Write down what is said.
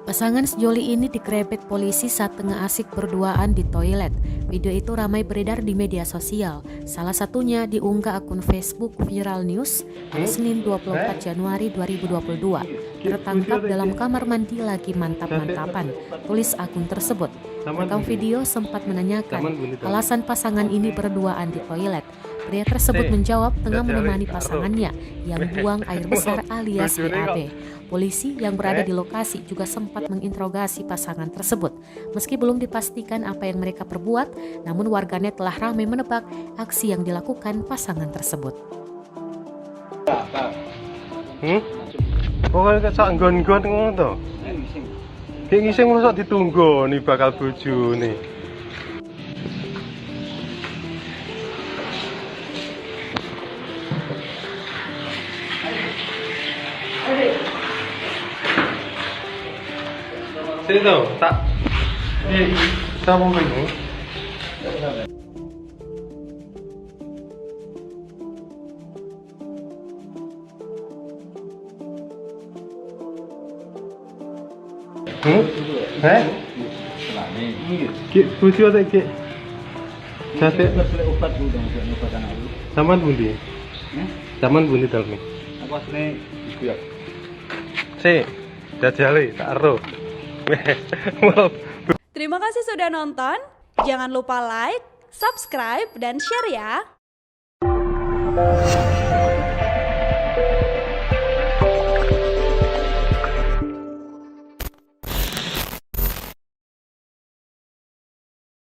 Pasangan sejoli ini digrebek polisi saat tengah asik berduaan di toilet. Video itu ramai beredar di media sosial. Salah satunya diunggah akun Facebook Viral News pada Senin 24 Januari 2022. Tertangkap dalam kamar mandi lagi mantap-mantapan, tulis akun tersebut. Rekam video sempat menanyakan alasan pasangan ini berduaan di toilet. Pria tersebut menjawab tengah menemani pasangannya yang buang air besar alias BAB. Polisi yang berada di lokasi juga sempat menginterogasi pasangan tersebut. Meski belum dipastikan apa yang mereka perbuat, namun warganet telah ramai menebak aksi yang dilakukan pasangan tersebut. Pokoknya sak nggon-nggon ngono to. Kayak ngising mosok ditunggu nih bakal bojo nih. Sini tau, tak sambung ini. Ki buju ada ki. Sate obat budang obatan aku. Saman bundi. Saman bundi dalem. Aku asline iku ya. Jajali tak ero. Terima kasih sudah nonton. Jangan lupa like, subscribe, dan share ya.